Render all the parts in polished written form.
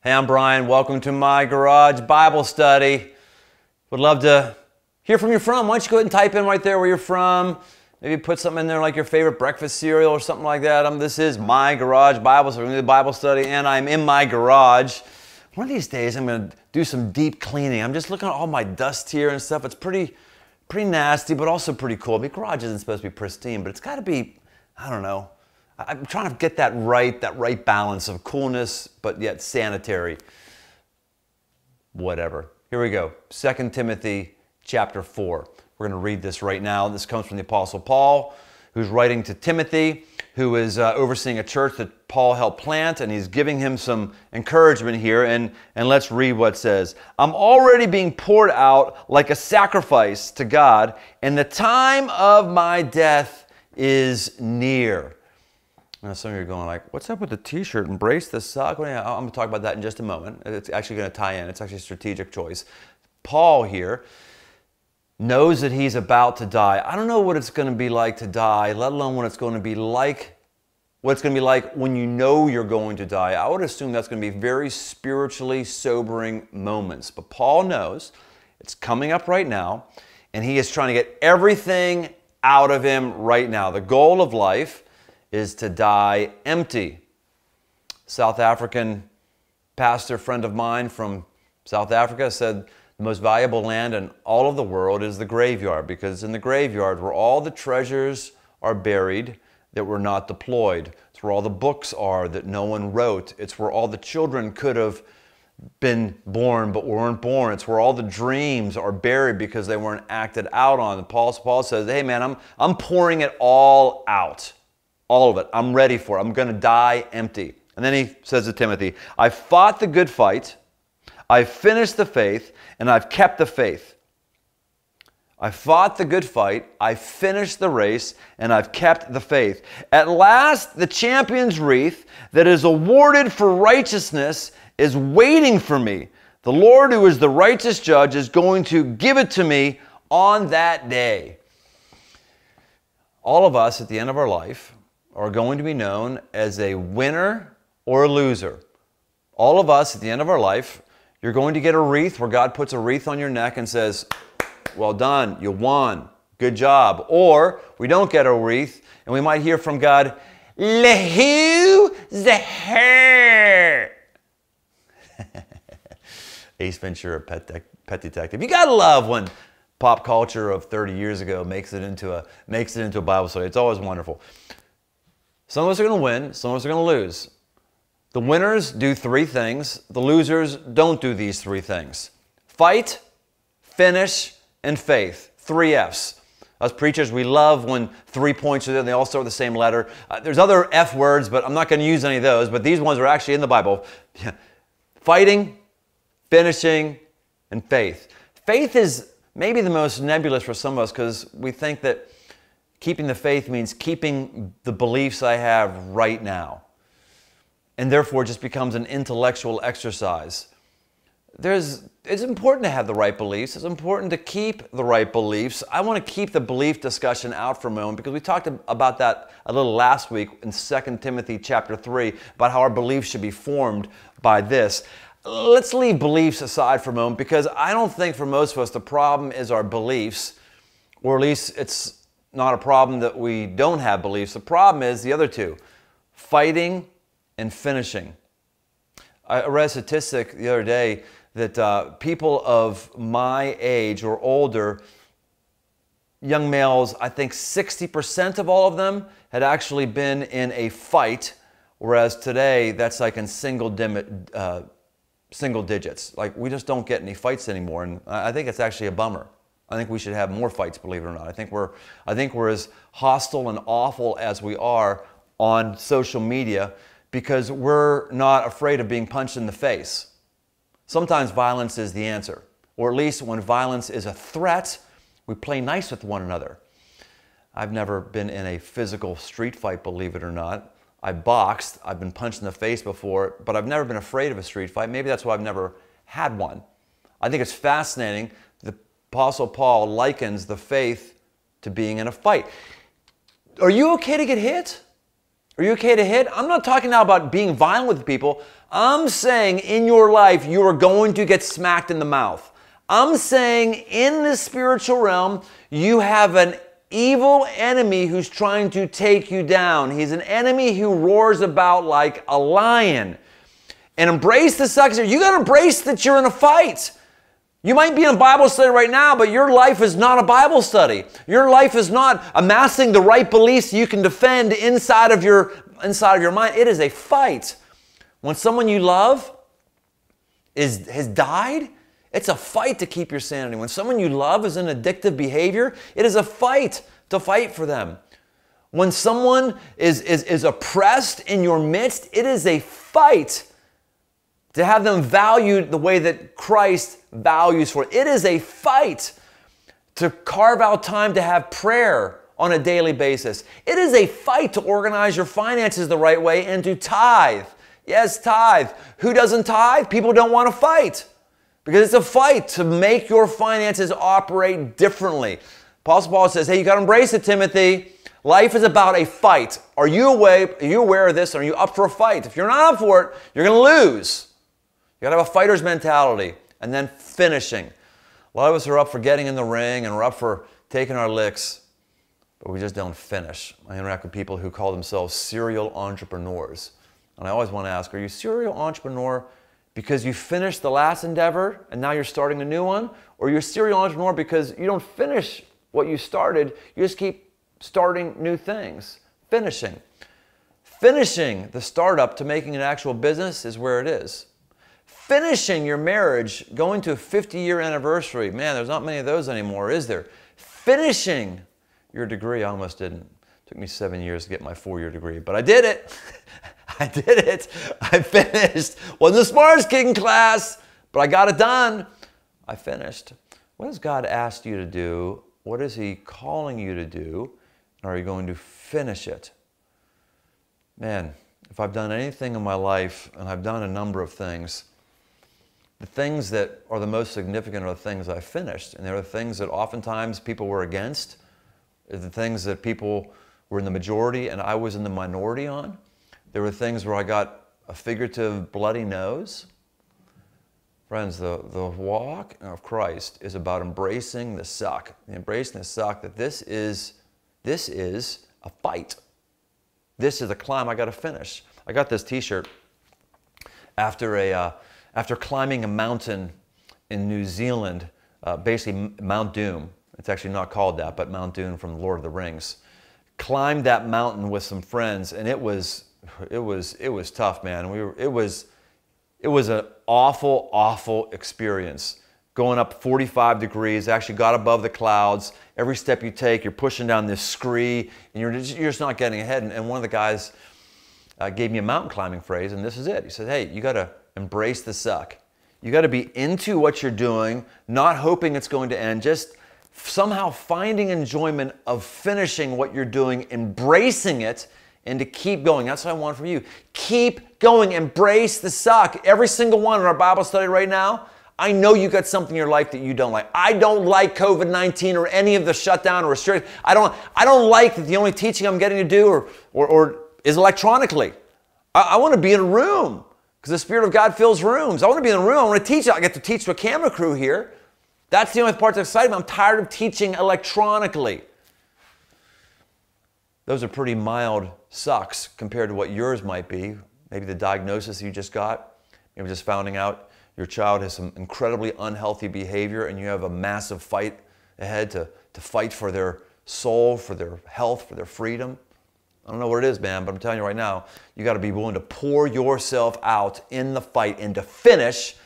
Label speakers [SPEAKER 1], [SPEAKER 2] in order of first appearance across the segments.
[SPEAKER 1] Hey, I'm Brian. Welcome to my garage Bible study. Would love to hear from you from. Why don't you go ahead and type in right there where you're from. Maybe put something in there like your favorite breakfast cereal or something like that. This is my garage Bible study. We're going to do Bible study, and I'm in my garage. One of these days, I'm going to do some deep cleaning. I'm just looking at all my dust here and stuff. It's pretty nasty, but also pretty cool. My garage isn't supposed to be pristine, but it's got to be, I don't know. I'm trying to get that right balance of coolness, but yet sanitary. Whatever. Here we go. 2 Timothy chapter 4. We're going to read this right now. This comes from the Apostle Paul, who's writing to Timothy, who is overseeing a church that Paul helped plant, and he's giving him some encouragement here. And let's read what it says. I'm already being poured out like a sacrifice to God, and the time of my death is near. Now, some of you are going like, what's up with the t-shirt? Embrace the sock? I'm going to talk about that in just a moment. It's actually going to tie in. It's actually a strategic choice. Paul here knows that he's about to die. I don't know what it's going to be like to die, let alone what it's going to be like when you know you're going to die. I would assume that's going to be very spiritually sobering moments. But Paul knows it's coming up right now, and he is trying to get everything out of him right now. The goal of life is to die empty. South African pastor friend of mine from South Africa said the most valuable land in all of the world is the graveyard, because it's in the graveyard where all the treasures are buried that were not deployed. It's where all the books are that no one wrote. It's where all the children could have been born but weren't born. It's where all the dreams are buried because they weren't acted out on. And Paul says, hey man, I'm pouring it all out. All of it. I'm ready for it. I'm going to die empty. And then he says to Timothy, I fought the good fight, I've finished the faith, and I've kept the faith. I fought the good fight, I finished the race, and I've kept the faith. At last, the champion's wreath that is awarded for righteousness is waiting for me. The Lord, who is the righteous judge, is going to give it to me on that day. All of us at the end of our life are going to be known as a winner or a loser. All of us at the end of our life, you're going to get a wreath where God puts a wreath on your neck and says, well done, you won, good job. Or we don't get a wreath and we might hear from God, Lehu Zahar. Ace Ventura, Pet Detective. You gotta love when pop culture of 30 years ago makes it into a Bible study. It's always wonderful. Some of us are going to win, some of us are going to lose. The winners do three things. The losers don't do these three things. Fight, finish, and faith. 3 F's. Us preachers, we love when 3 points are there and they all start with the same letter. There's other F words, but I'm not going to use any of those, but these ones are actually in the Bible. Fighting, finishing, and faith. Faith is maybe the most nebulous for some of us because we think that keeping the faith means keeping the beliefs I have right now. And therefore it just becomes an intellectual exercise. It's important to have the right beliefs. It's important to keep the right beliefs. I want to keep the belief discussion out for a moment because we talked about that a little last week in 2 Timothy chapter 3 about how our beliefs should be formed by this. Let's leave beliefs aside for a moment because I don't think for most of us the problem is our beliefs, or at least it's not a problem that we don't have beliefs. The problem is the other two, fighting and finishing. I read a statistic the other day that people of my age or older, young males, I think 60% of all of them had actually been in a fight, whereas today that's like in single digits. Like we just don't get any fights anymore, and I think it's actually a bummer. I think we should have more fights, believe it or not. I think we're as hostile and awful as we are on social media because we're not afraid of being punched in the face. Sometimes violence is the answer, or at least when violence is a threat, we play nice with one another. I've never been in a physical street fight, believe it or not. I boxed, I've been punched in the face before, but I've never been afraid of a street fight. Maybe that's why I've never had one. I think it's fascinating. The Apostle Paul likens the faith to being in a fight. Are you okay to get hit? Are you okay to hit? I'm not talking now about being violent with people. I'm saying in your life, you are going to get smacked in the mouth. I'm saying in the spiritual realm, you have an evil enemy who's trying to take you down. He's an enemy who roars about like a lion. And embrace the success. You got to embrace that you're in a fight. You might be in a Bible study right now, but your life is not a Bible study. Your life is not amassing the right beliefs you can defend inside of your mind. It is a fight. When someone you love has died, it's a fight to keep your sanity. When someone you love is in addictive behavior, it is a fight to fight for them. When someone is oppressed in your midst, it is a fight to have them valued the way that Christ values for it. It is a fight to carve out time to have prayer on a daily basis. It is a fight to organize your finances the right way and to tithe. Yes, tithe. Who doesn't tithe? People don't want to fight because it's a fight to make your finances operate differently. Apostle Paul says, hey, you got to embrace it, Timothy. Life is about a fight. Are you aware of this? Are you up for a fight? If you're not up for it, you're going to lose. You got to have a fighter's mentality. And then finishing. A lot of us are up for getting in the ring and we're up for taking our licks, but we just don't finish. I interact with people who call themselves serial entrepreneurs. And I always want to ask, are you a serial entrepreneur because you finished the last endeavor and now you're starting a new one? Or you're a serial entrepreneur because you don't finish what you started, you just keep starting new things. Finishing. Finishing the startup to making an actual business is where it is. Finishing your marriage, going to a 50-year anniversary. Man, there's not many of those anymore, is there? Finishing your degree. I almost didn't. It took me 7 years to get my 4-year degree, but I did it. I did it. I finished. Wasn't the smartest kid in class, but I got it done. I finished. What has God asked you to do? What is He calling you to do? And are you going to finish it? Man, if I've done anything in my life, and I've done a number of things, the things that are the most significant are the things I finished. And they're the things that oftentimes people were against. They're the things that people were in the majority and I was in the minority on. There were things where I got a figurative bloody nose. Friends, the walk of Christ is about embracing the suck. Embracing the suck that this is a fight. This is a climb I got to finish. I got this t-shirt after climbing a mountain in New Zealand, basically Mount Doom. It's actually not called that, but Mount Doom from Lord of the Rings. Climbed that mountain with some friends, and it was tough, man. It was an awful experience. Going up 45 degrees, actually got above the clouds. Every step you take, you're pushing down this scree, and you're just not getting ahead. And one of the guys gave me a mountain climbing phrase, and this is it. He said, hey, you got to embrace the suck. You got to be into what you're doing, not hoping it's going to end, just somehow finding enjoyment of finishing what you're doing, embracing it, and to keep going. That's what I want from you. Keep going. Embrace the suck. Every single one in our Bible study right now, I know you got something in your life that you don't like. I don't like COVID-19 or any of the shutdown or restrictions. I don't like that the only teaching I'm getting to do or is electronically. I want to be in a room because the Spirit of God fills rooms. I want to be in a room. I want to teach. I get to teach to a camera crew here. That's the only part that's exciting. I'm tired of teaching electronically. Those are pretty mild sucks compared to what yours might be. Maybe the diagnosis you just got. Maybe just finding out your child has some incredibly unhealthy behavior and you have a massive fight ahead to fight for their soul, for their health, for their freedom. I don't know what it is, man, but I'm telling you right now, you got to be willing to pour yourself out in the fight and to finish.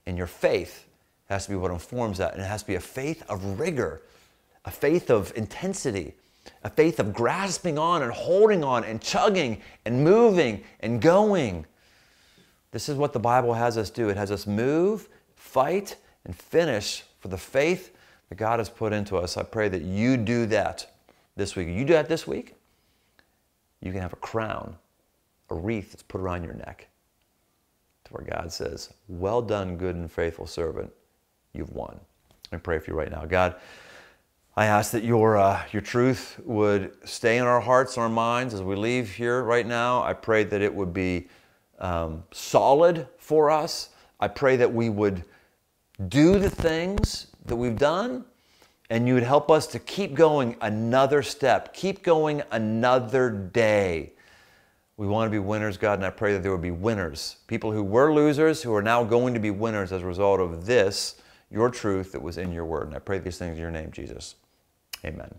[SPEAKER 1] And your faith has to be what informs that. And it has to be a faith of rigor, a faith of intensity, a faith of grasping on and holding on and chugging and moving and going. This is what the Bible has us do. It has us move, fight, and finish for the faith that God has put into us. I pray that you do that this week. You do that this week, you can have a crown, a wreath that's put around your neck to where God says, well done, good and faithful servant. You've won. I pray for you right now. God, I ask that your truth would stay in our hearts and our minds as we leave here right now. I pray that it would be solid for us. I pray that we would do the things that we've done, and you would help us to keep going another step, keep going another day. We want to be winners, God, and I pray that there would be winners, people who were losers who are now going to be winners as a result of this, your truth that was in your word. And I pray these things in your name, Jesus. Amen.